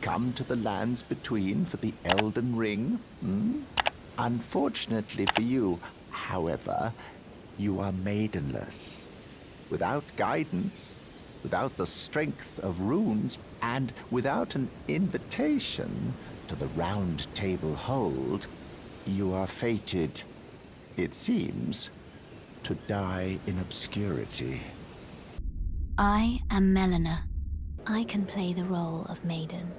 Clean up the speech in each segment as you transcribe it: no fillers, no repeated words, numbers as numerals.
come to the lands between for the Elden Ring? Hmm? Unfortunately for you, however, you are maidenless. Without guidance, without the strength of runes, and without an invitation to the Round Table Hold, you are fated, it seems, to die in obscurity. I am Melina. I can play the role of maiden,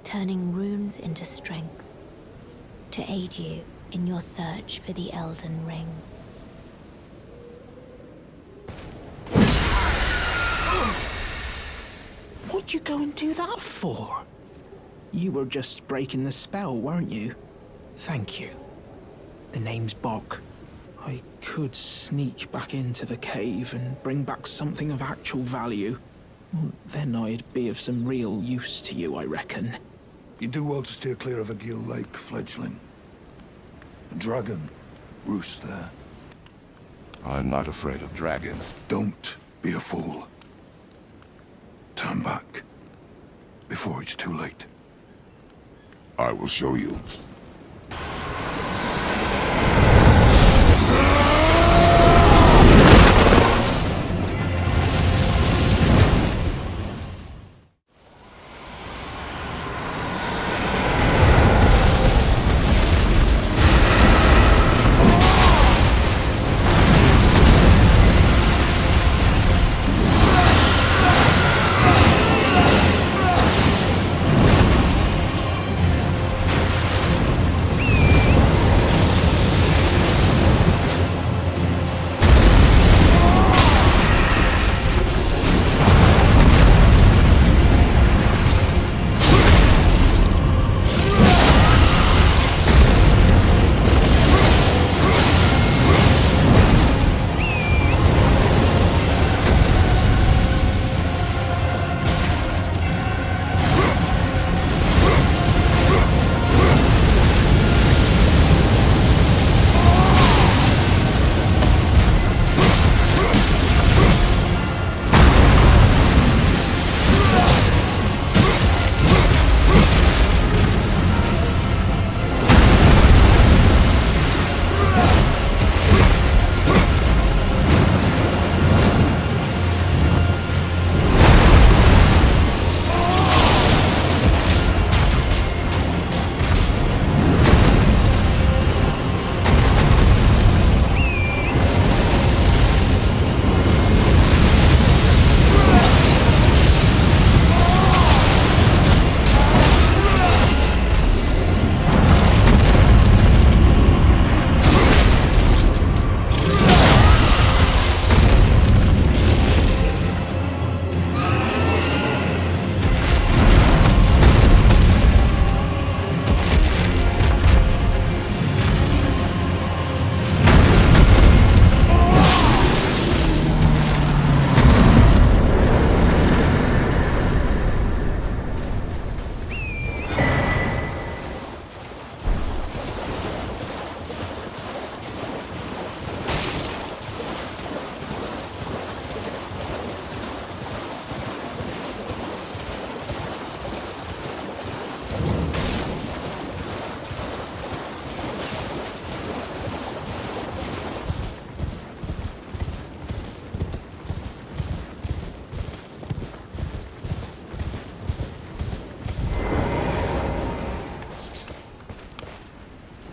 turning runes into strength to aid you in your search for the Elden Ring. What'd you go and do that for? You were just breaking the spell, weren't you? Thank you. The name's Bok. I could sneak back into the cave and bring back something of actual value. Then I'd be of some real use to you, I reckon. You do well to steer clear of a gill lake, fledgling. A dragon roosts there. I'm not afraid of dragons. Don't be a fool. Turn back before it's too late. I will show you.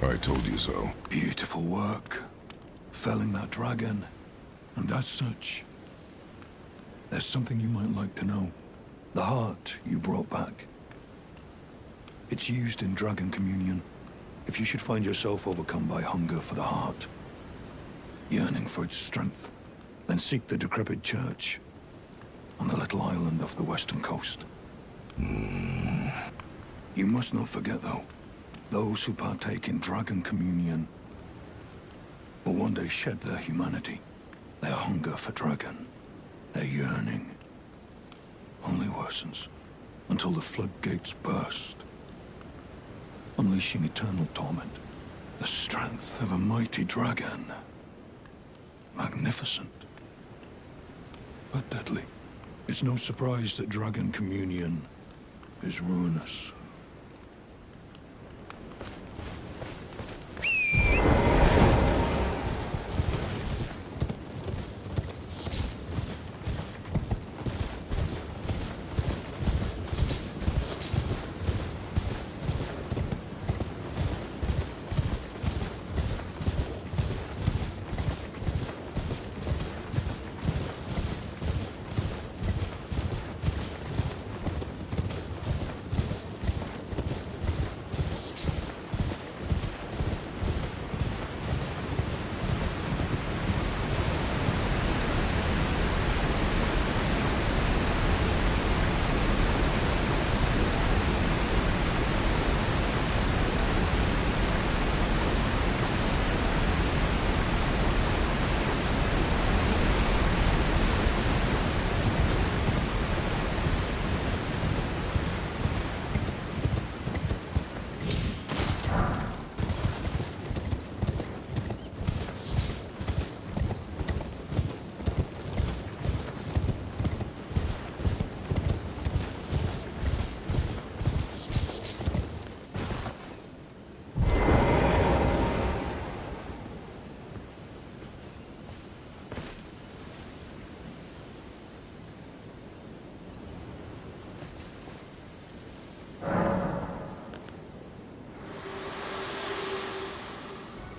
I told you so. Beautiful work. Felling that dragon. And as such, there's something you might like to know. The heart you brought back. It's used in dragon communion. If you should find yourself overcome by hunger for the heart, yearning for its strength, then seek the decrepit church on the little island off the western coast. You must not forget, though, those who partake in dragon communion will one day shed their humanity. Their hunger for dragon, their yearning, only worsens until the floodgates burst, unleashing eternal torment. The strength of a mighty dragon. Magnificent, but deadly. It's no surprise that dragon communion is ruinous.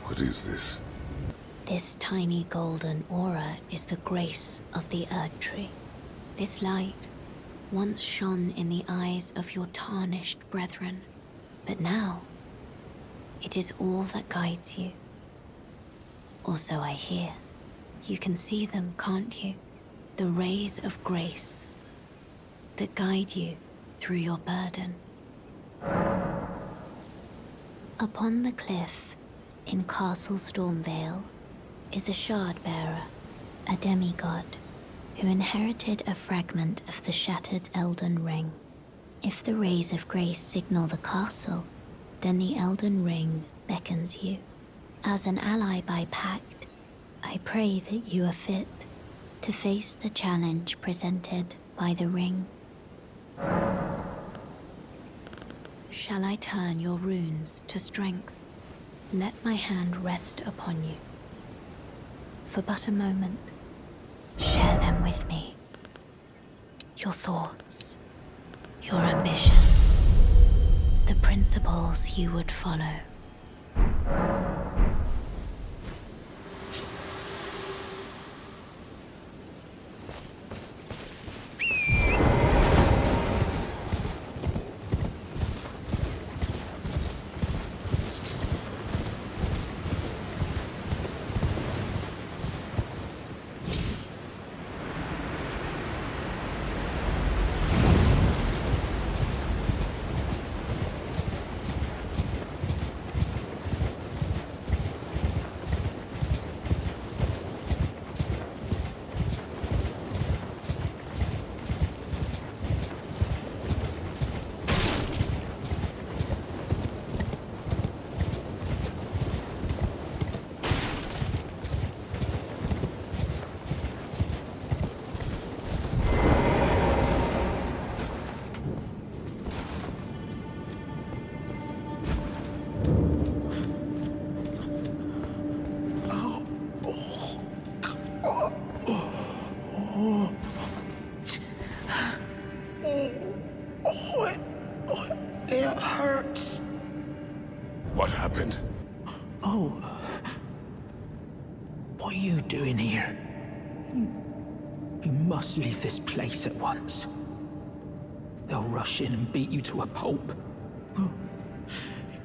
What is this? This tiny golden aura is the grace of the Erd Tree. This light once shone in the eyes of your tarnished brethren, but now it is all that guides you. Or so I hear. You can see them, can't you? The rays of grace that guide you through your burden. Upon the cliff in Castle Stormvale is a shard-bearer, a demigod, who inherited a fragment of the shattered Elden Ring. If the rays of grace signal the castle, then the Elden Ring beckons you. As an ally by pact, I pray that you are fit to face the challenge presented by the ring. Shall I turn your runes to strength? Let my hand rest upon you. For but a moment, share them with me. Your thoughts, your ambitions, the principles you would follow. It hurts. What happened? Oh. What are you doing here? You must leave this place at once. They'll rush in and beat you to a pulp.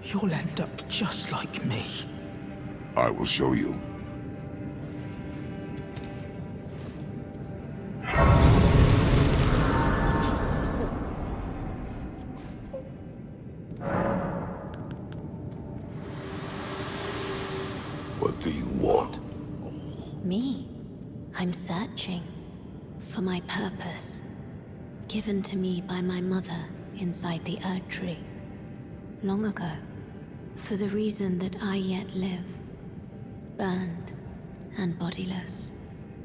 You'll end up just like me. I will show you. What do you want? Me? I'm searching for my purpose, given to me by my mother inside the Erd Tree, long ago, for the reason that I yet live, burned and bodiless.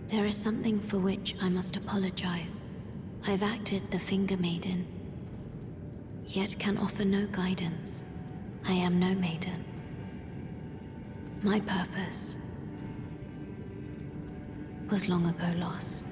There is something for which I must apologize. I've acted the Finger Maiden, yet can offer no guidance. I am no maiden. My purpose was long ago lost.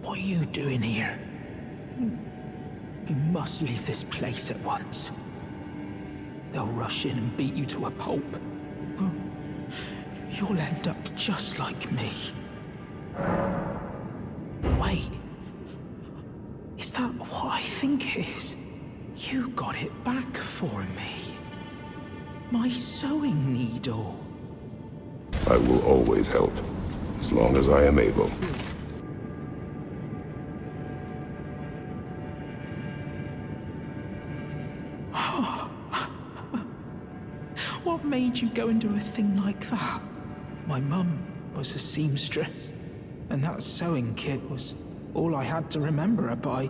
What are you doing here? You must leave this place at once. They'll rush in and beat you to a pulp. You'll end up just like me. Wait. Is that what I think it is? You got it back for me. My sewing needle. I will always help, as long as I am able. What made you go and do a thing like that? My mum was a seamstress, and that sewing kit was all I had to remember her by.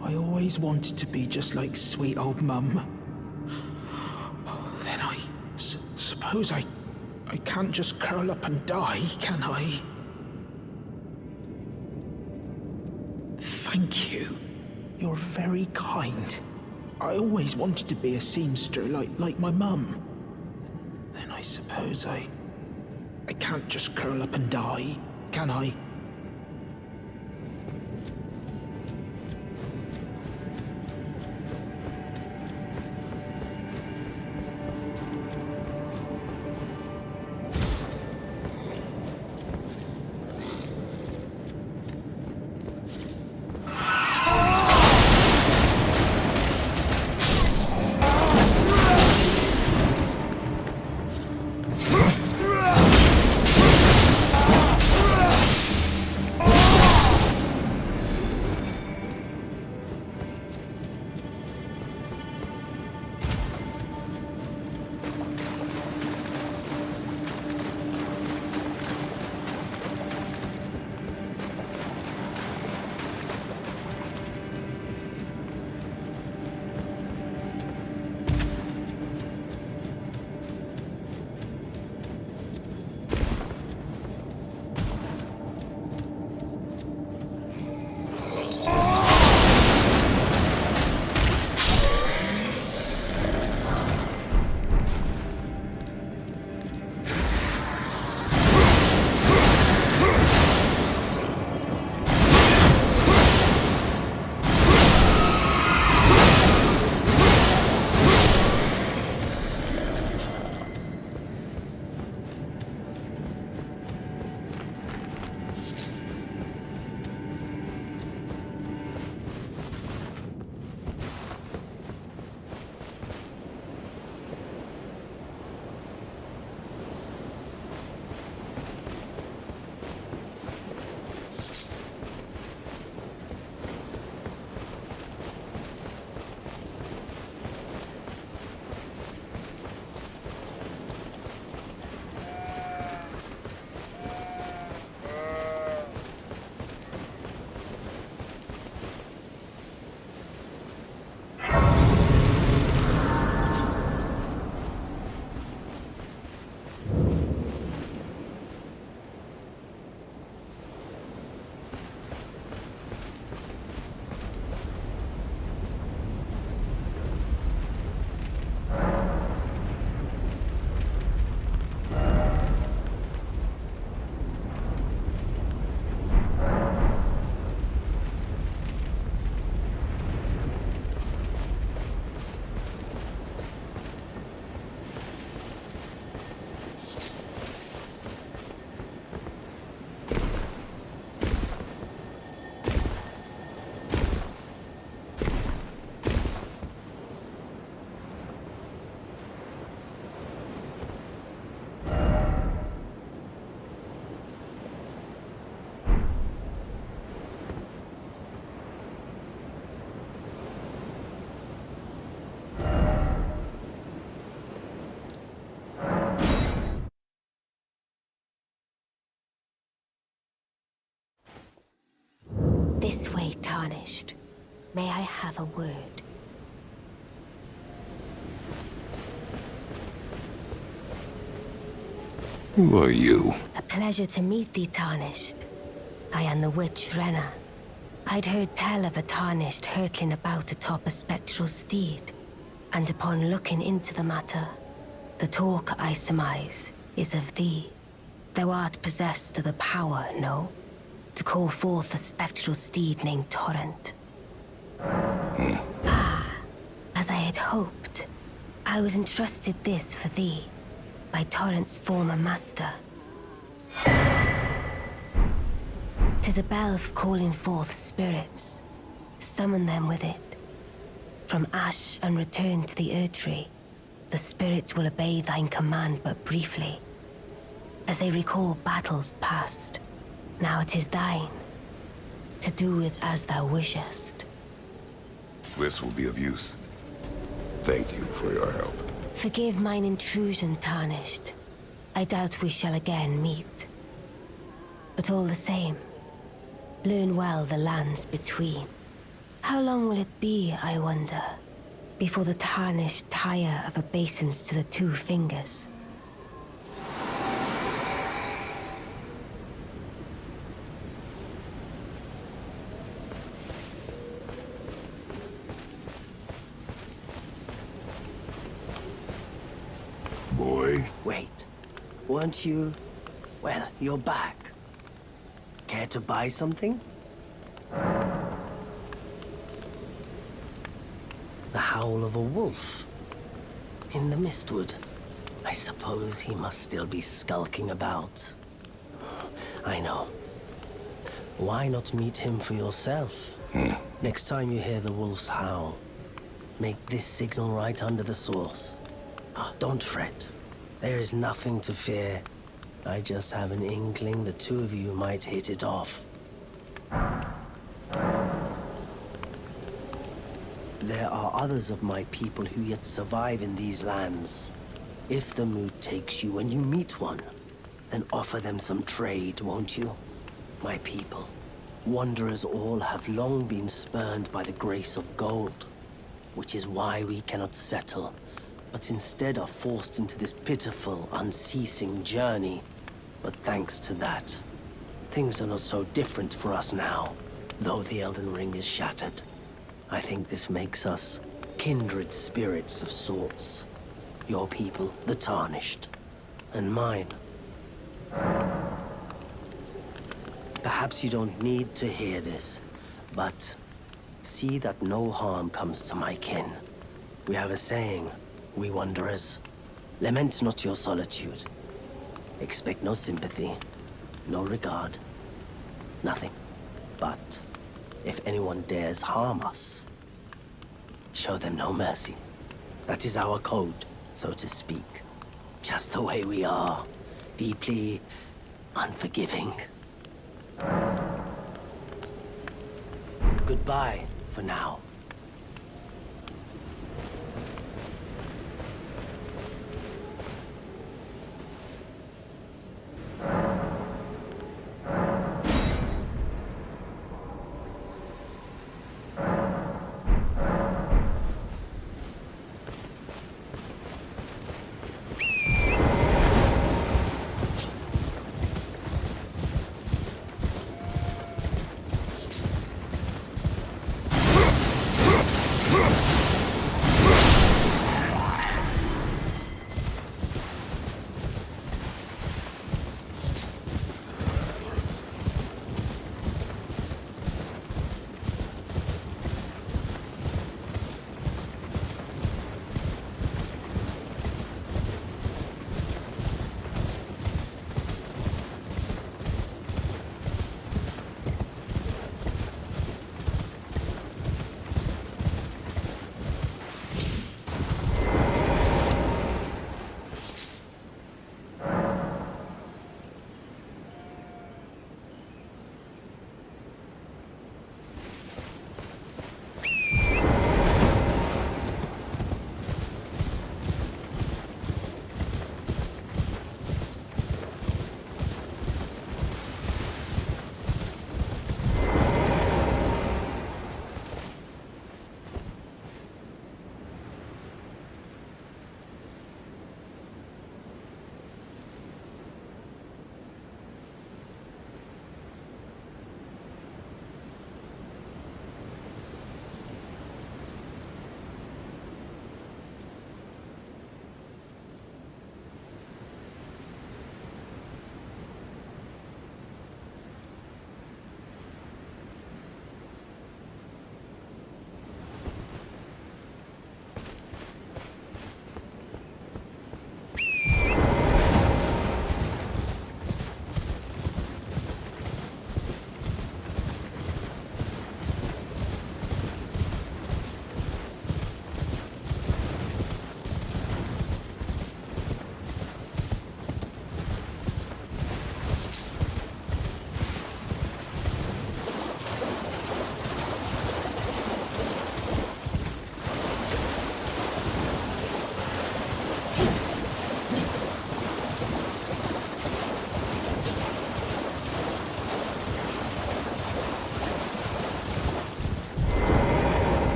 I always wanted to be just like sweet old mum. Then I suppose I can't just curl up and die, can I? Thank you. You're very kind. I always wanted to be a seamster like my mum. Then I suppose I can't just curl up and die, can I? Tarnished. May I have a word? Who are you? A pleasure to meet thee, Tarnished. I am the witch Renna. I'd heard tell of a Tarnished hurtling about atop a spectral steed, and upon looking into the matter, the talk, I surmise, is of thee. Thou art possessed of the power, no? To call forth a spectral steed named Torrent. As I had hoped, I was entrusted this for thee, by Torrent's former master. 'Tis a bell for calling forth spirits. Summon them with it. From ash and return to the Erdtree, the spirits will obey thine command but briefly, as they recall battles past. Now it is thine, to do with as thou wishest. This will be of use. Thank you for your help. Forgive mine intrusion, Tarnished. I doubt we shall again meet. But all the same, learn well the lands between. How long will it be, I wonder, before the Tarnished tire of obeisance to the two fingers? Boy, Wait, weren't you... Well, you're back. Care to buy something? The howl of a wolf. In the Mistwood. I suppose he must still be skulking about. I know. Why not meet him for yourself? Next time you hear the wolf's howl, make this signal right under the source. Don't fret. There is nothing to fear. I just have an inkling the two of you might hit it off. There are others of my people who yet survive in these lands. If the mood takes you when you meet one, then offer them some trade, won't you? My people, wanderers all have long been spurned by the grace of gold, which is why we cannot settle, but instead are forced into this pitiful, unceasing journey. But thanks to that, things are not so different for us now, though the Elden Ring is shattered. I think this makes us kindred spirits of sorts. Your people, the Tarnished, and mine. Perhaps you don't need to hear this, but see that no harm comes to my kin. We have a saying, we wanderers, lament not your solitude. Expect no sympathy, no regard, nothing. But if anyone dares harm us, show them no mercy. That is our code, so to speak. Just the way we are, deeply unforgiving. Goodbye for now.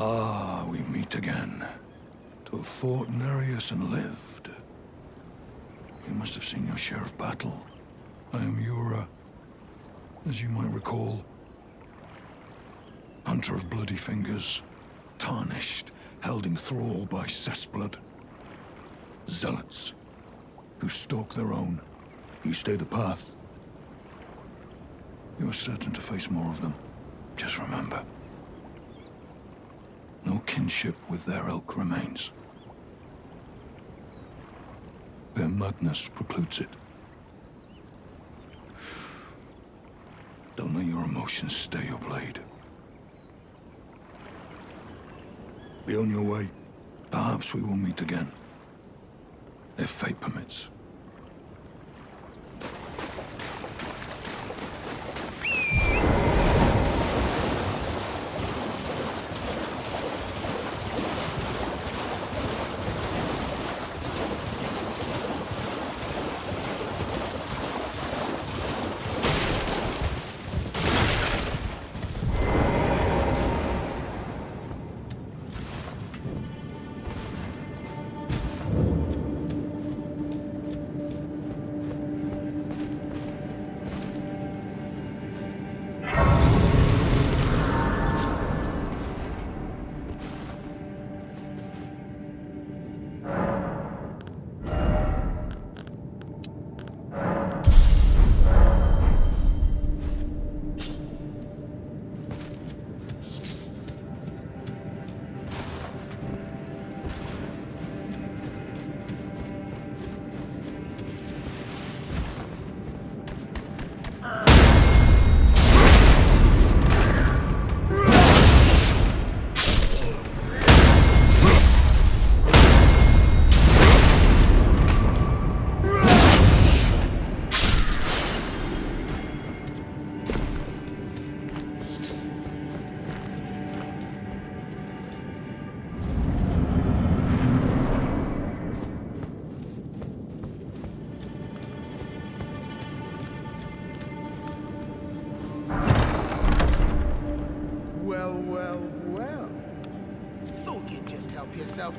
Ah, we meet again. To have fought Nereus and lived. You must have seen your share of battle. I am Yura, as you might recall. Hunter of bloody fingers, tarnished, held in thrall by cessblood. Zealots, who stalk their own. You stay the path. You're certain to face more of them. Just remember, no kinship with their ilk remains. Their madness precludes it. Don't let your emotions stay your blade. Be on your way. Perhaps we will meet again. If fate permits.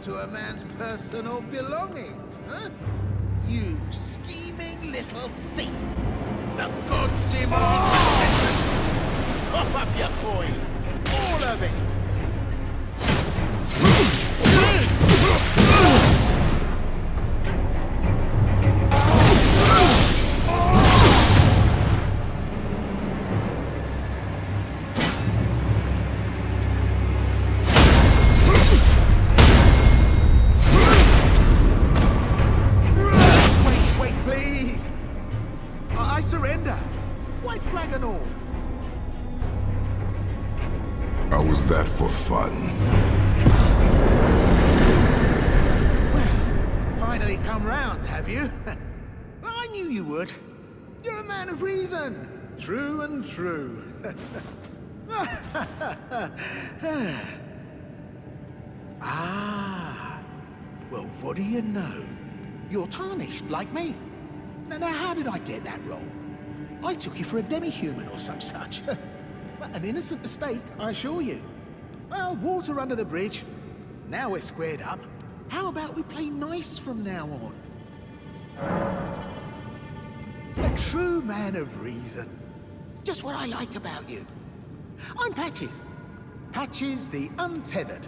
To a man's personal belongings, huh? You scheming little thief! The gods demand Pop up your coin! All of it! That for fun. Well, finally come round, have you? I knew you would. You're a man of reason. True and true. Ah. Well, what do you know? You're tarnished, like me. Now, how did I get that wrong? I took you for a demi-human or some such. An innocent mistake, I assure you. Well, water under the bridge. Now we're squared up. How about we play nice from now on? A true man of reason. Just what I like about you. I'm Patches. Patches the Untethered.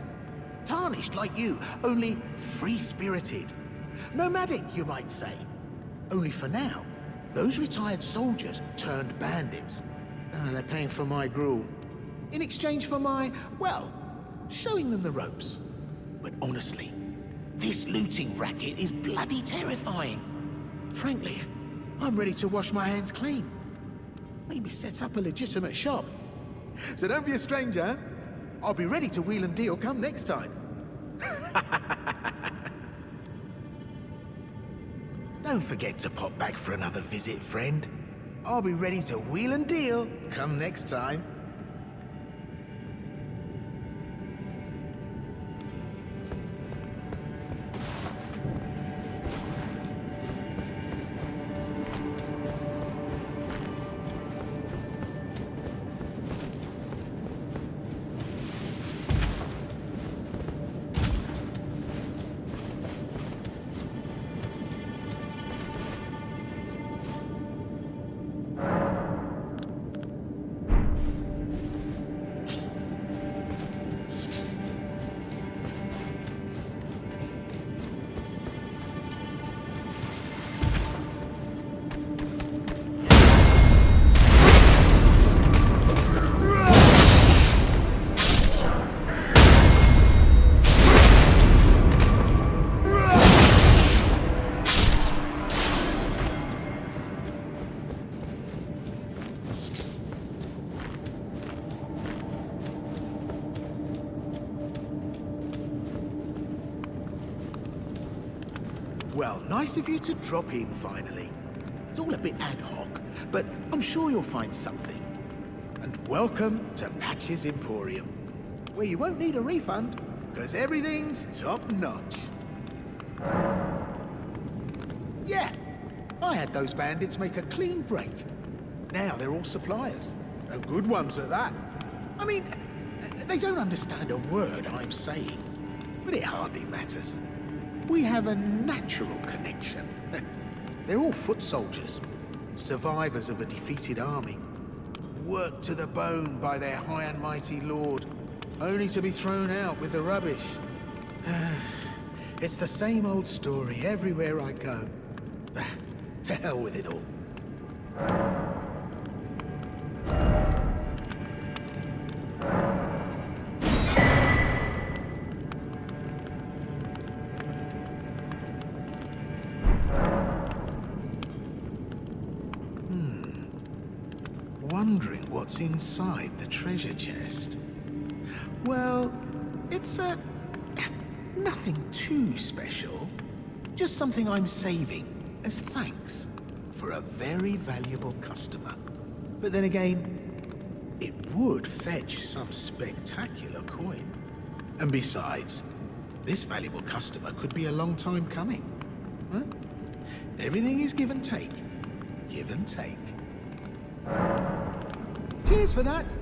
Tarnished like you, only free-spirited. Nomadic, you might say. Only for now, those retired soldiers turned bandits. They're paying for my gruel. In exchange for my, well, showing them the ropes. But honestly, this looting racket is bloody terrifying. Frankly, I'm ready to wash my hands clean. Maybe set up a legitimate shop. So don't be a stranger. I'll be ready to wheel and deal come next time. Don't forget to pop back for another visit, friend. I'll be ready to wheel and deal come next time. Well, nice of you to drop in finally. It's all a bit ad hoc, but I'm sure you'll find something. And welcome to Patch's Emporium, where you won't need a refund, because everything's top-notch. Yeah, I had those bandits make a clean break. Now they're all suppliers, and good ones at that. I mean, they don't understand a word I'm saying, but it hardly matters. We have a natural connection. They're all foot soldiers, survivors of a defeated army, worked to the bone by their high and mighty lord, only to be thrown out with the rubbish. It's the same old story everywhere I go. To hell with it all. Wondering what's inside the treasure chest. Well, it's nothing too special. Just something I'm saving as thanks for a very valuable customer. But then again, it would fetch some spectacular coin. And besides, this valuable customer could be a long time coming. Huh? Everything is give and take. Give and take. Cheers for that.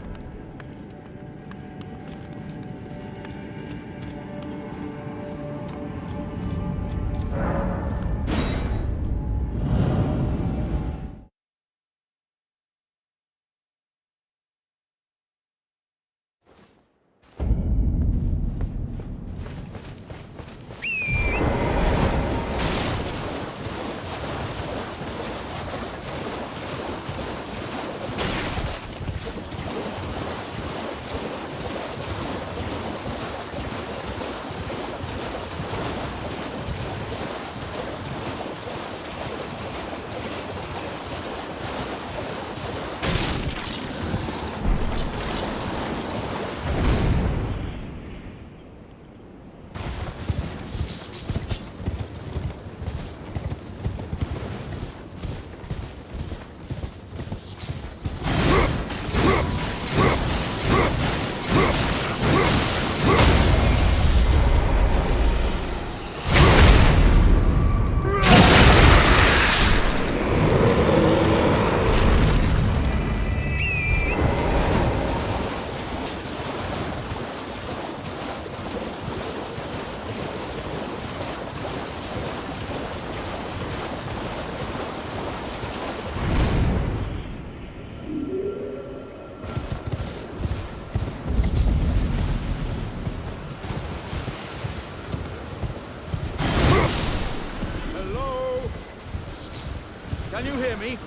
Can you hear me?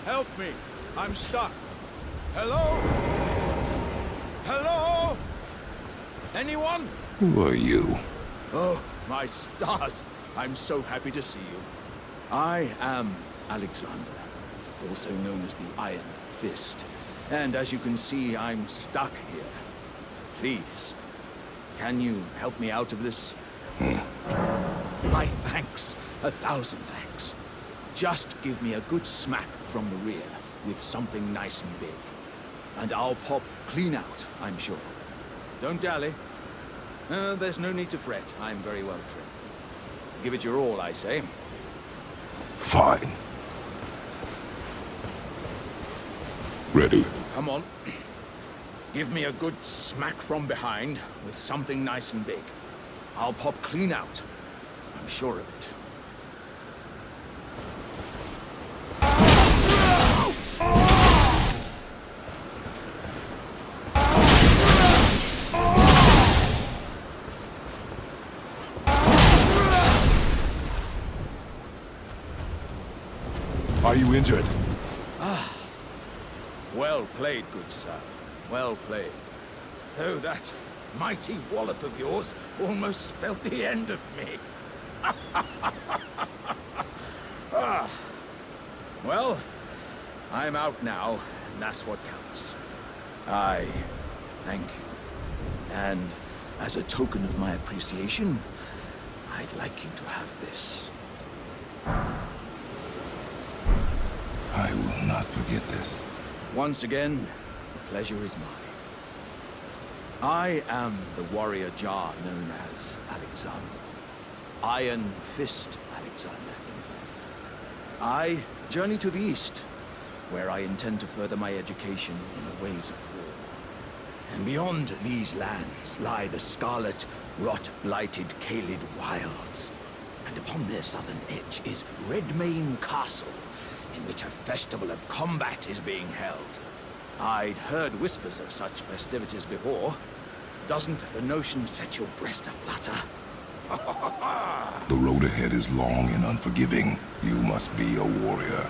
Help me. I'm stuck. Hello? Hello? Anyone? Who are you? Oh, my stars. I'm so happy to see you. I am Alexander, also known as the Iron Fist. And as you can see, I'm stuck here. Please, can you help me out of this? My thanks. 1,000 thanks. Just give me a good smack from the rear with something nice and big. And I'll pop clean out, I'm sure. Don't dally. There's no need to fret. I'm very well trained. Give it your all, I say. Fine. Ready. Come on. Give me a good smack from behind with something nice and big. I'll pop clean out. I'm sure of it. Are you injured? Well played, good sir. Well played. Though that mighty wallop of yours almost spelled the end of me. Well, I'm out now, and that's what counts. I thank you. And as a token of my appreciation, I'd like you to have this. I will not forget this. Once again, the pleasure is mine. I am the warrior Jar known as Alexander. Iron Fist Alexander, in fact. I journey to the east, where I intend to further my education in the ways of war. And beyond these lands lie the scarlet, rot-blighted Kaled Wilds. And upon their southern edge is Redmane Castle, in which a festival of combat is being held. I'd heard whispers of such festivities before. Doesn't the notion set your breast aflutter? The road ahead is long and unforgiving. You must be a warrior.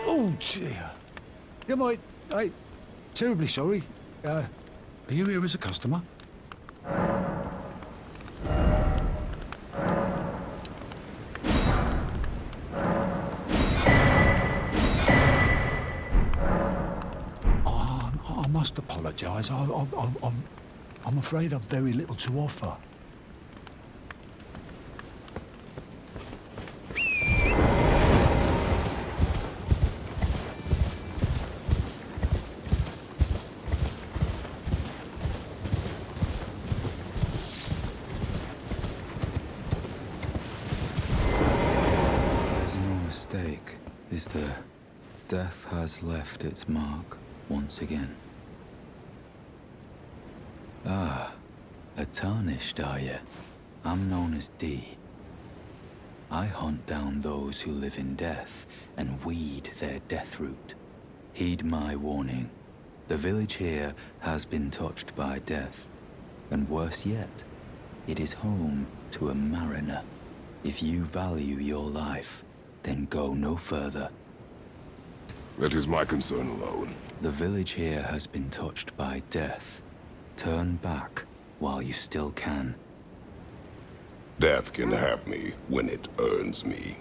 Oh, dear. I'm terribly sorry. Are you here as a customer? I must apologise. I'm afraid I've very little to offer. There's no mistake, is there? Death has left its mark once again. Ah, a tarnished, are you? I'm known as D. I hunt down those who live in death and weed their death root. Heed my warning. The village here has been touched by death. And worse yet, it is home to a mariner. If you value your life, then go no further. That is my concern alone. The village here has been touched by death. Turn back while you still can. Death can have me when it earns me.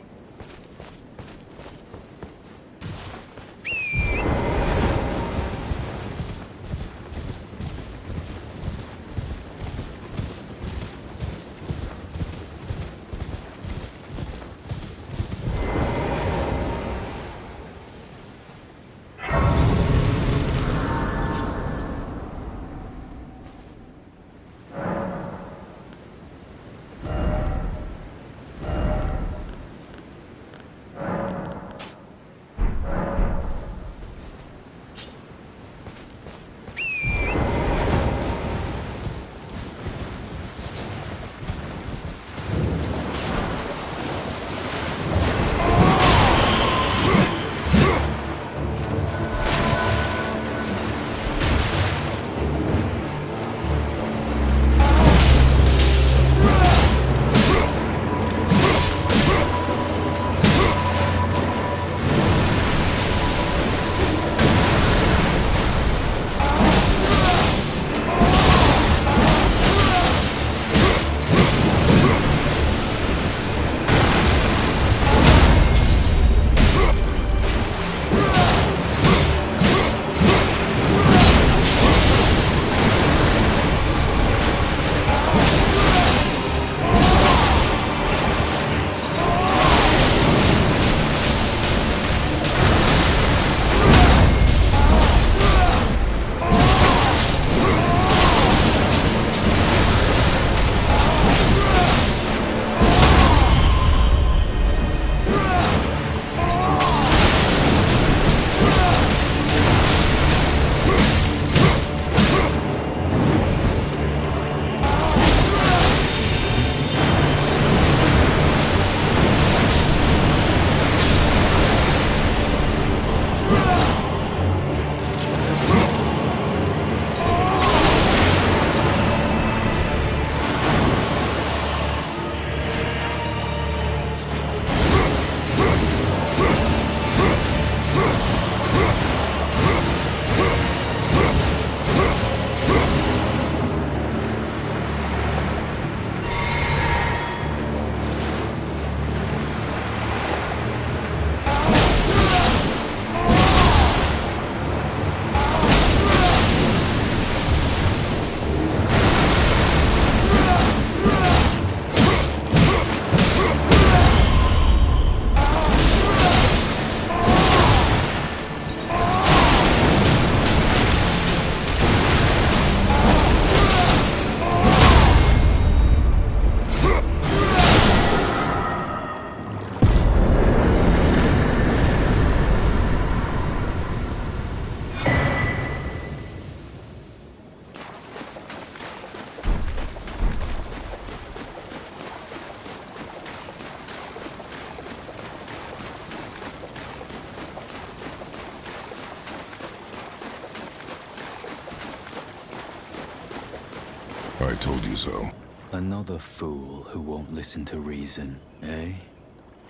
I told you so. Another fool who won't listen to reason, eh?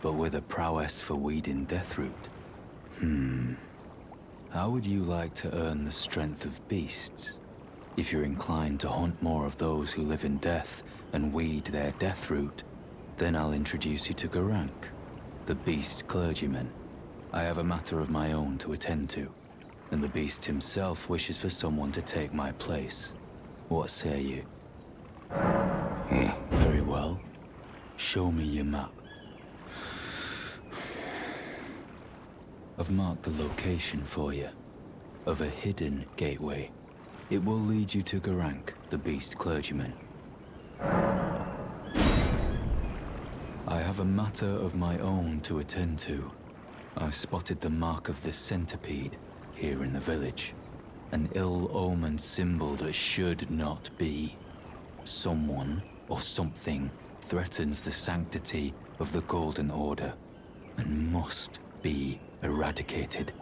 But with a prowess for weeding Deathroot. How would you like to earn the strength of beasts? If you're inclined to hunt more of those who live in death and weed their Deathroot, then I'll introduce you to Garank, the beast clergyman. I have a matter of my own to attend to, and the beast himself wishes for someone to take my place. What say you? Very well. Show me your map. I've marked the location for you, of a hidden gateway. It will lead you to Garank, the beast clergyman. I have a matter of my own to attend to. I spotted the mark of the centipede here in the village. An ill-omened symbol that should not be. Someone or something threatens the sanctity of the Golden Order and must be eradicated.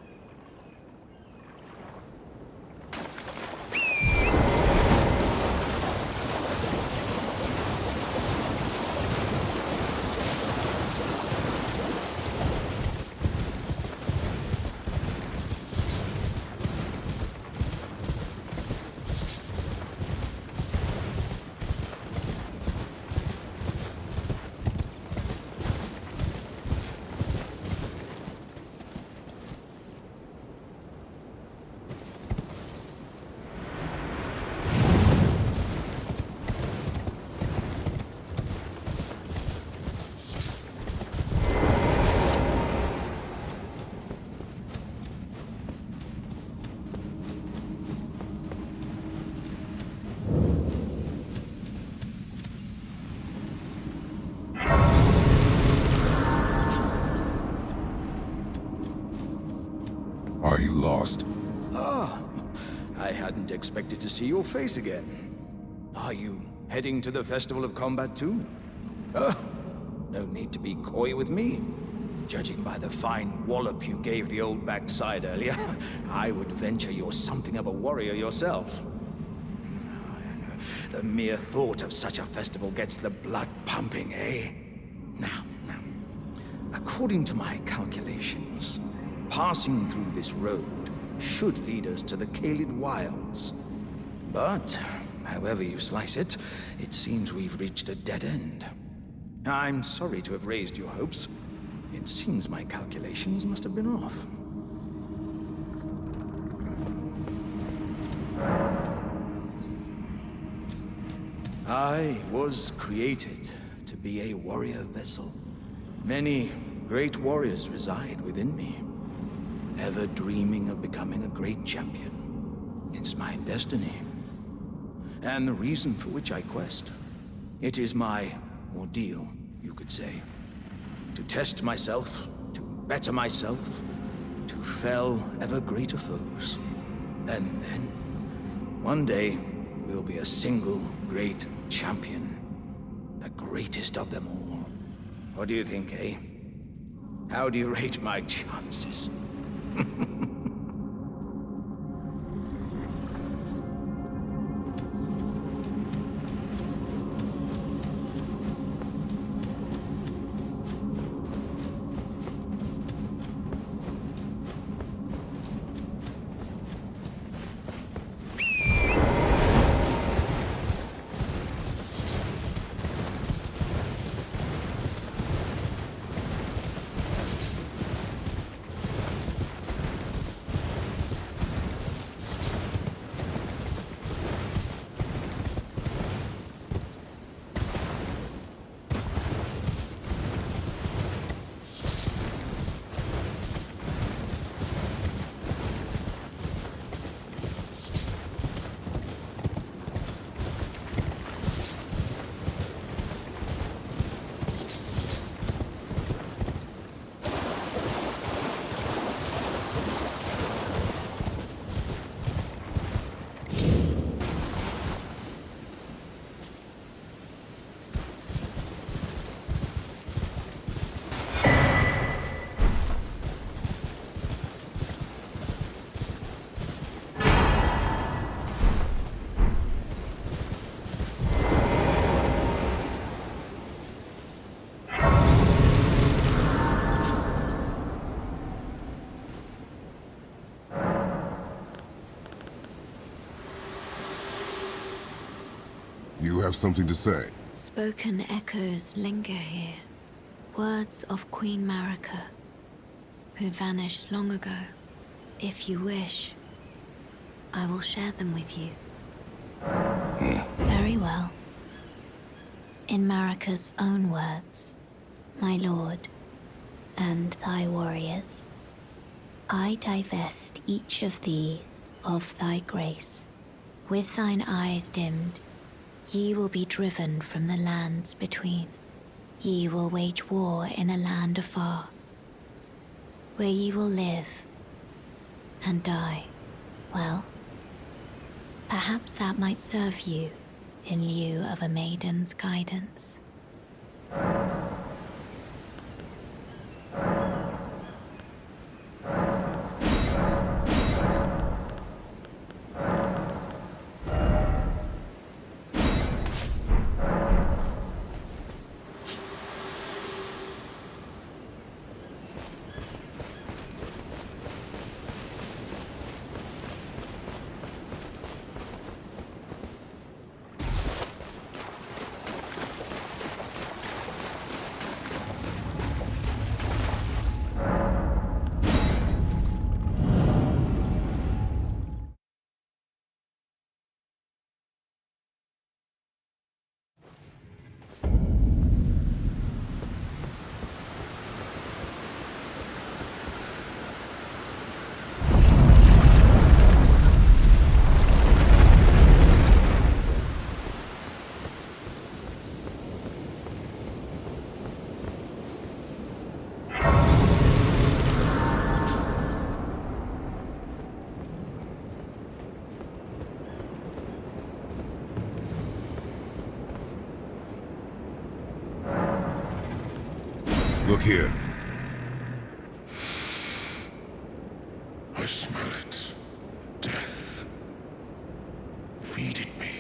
Are you lost? I hadn't expected to see your face again. Are you heading to the Festival of Combat too? No need to be coy with me. Judging by the fine wallop you gave the old backside earlier, I would venture you're something of a warrior yourself. The mere thought of such a festival gets the blood pumping, eh? Now, according to my calculations, passing through this road should lead us to the Kaled Wilds. But, however you slice it, it seems we've reached a dead end. I'm sorry to have raised your hopes. It seems my calculations must have been off. I was created to be a warrior vessel. Many great warriors reside within me, ever dreaming of becoming a great champion. It's my destiny, and the reason for which I quest. It is my ordeal, you could say. To test myself, to better myself, to fell ever greater foes. And then, one day, we'll be a single great champion. The greatest of them all. What do you think, eh? How do you rate my chances? have something to say? Spoken echoes linger here. Words of Queen Marika, who vanished long ago. If you wish, I will share them with you. Very well. In Marika's own words, my lord, and thy warriors, I divest each of thee of thy grace. With thine eyes dimmed, ye will be driven from the lands between. Ye will wage war in a land afar, where ye will live and die. Well, perhaps that might serve you in lieu of a maiden's guidance. Look here. I smell it. Death. Feed it me.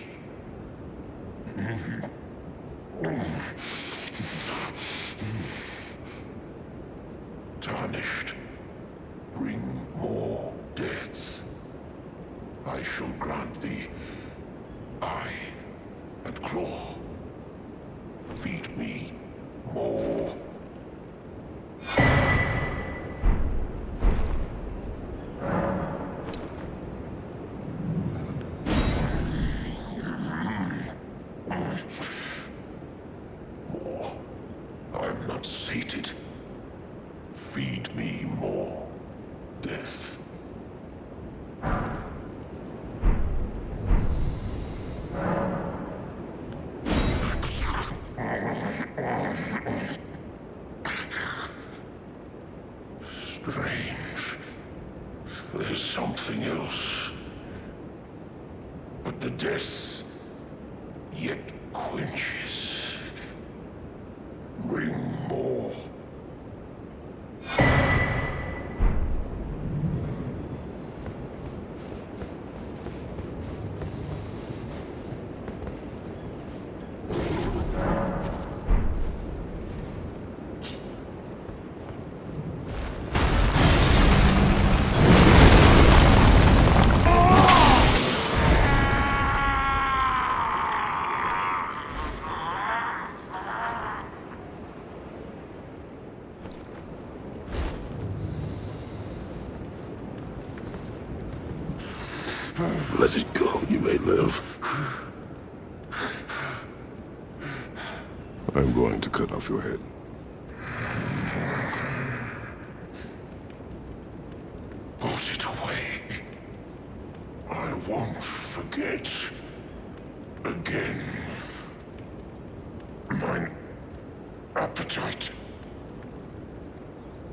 Tarnished. Bring more deaths. I shall grant thee eye and claw. Feed me more. More. I'm not sated. Feed me more death. Strange. There's something else. But the death yet quenches. Bring more. Let it go, you may live. I'm going to cut off your head. Put it away. I won't forget. Again. My appetite.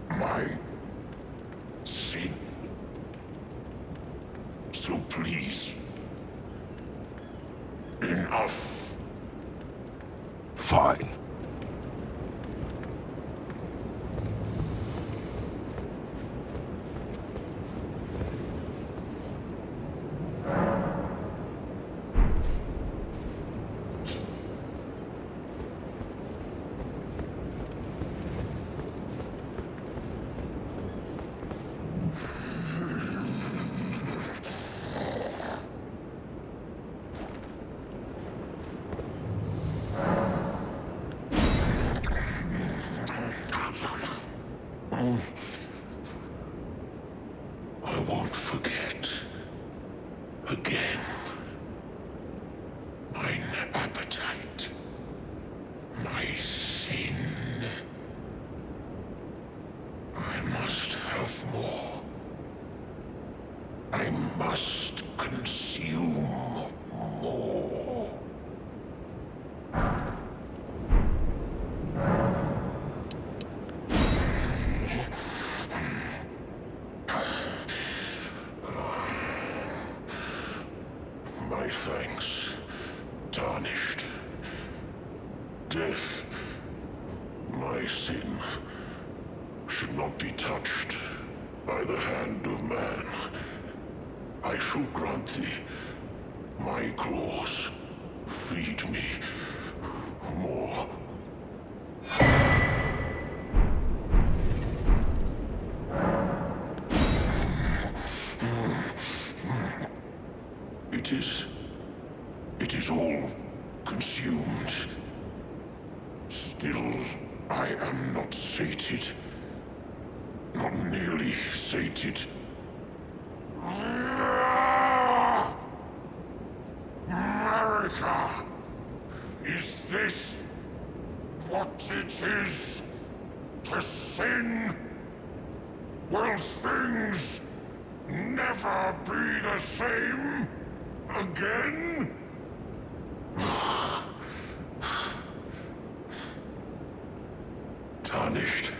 My sin. So please. Enough. Fine. I won't forget. Again. Mine appetite. My sin. I must have more. I must consume more. My thanks, tarnished. Death, my sin, should not be touched by the hand of man. I shall grant thee my claws. Feed me more. It is all consumed. Still, I am not sated. Not nearly sated. America! Is this what it is to sin? Will things never be the same again? Tarnished,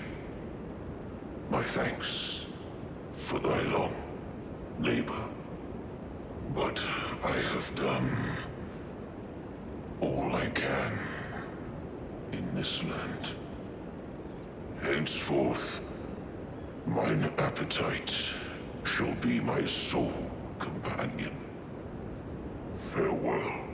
my thanks for thy long labor. But I have done all I can in this land. Henceforth, mine appetite shall be my sole companion. Farewell.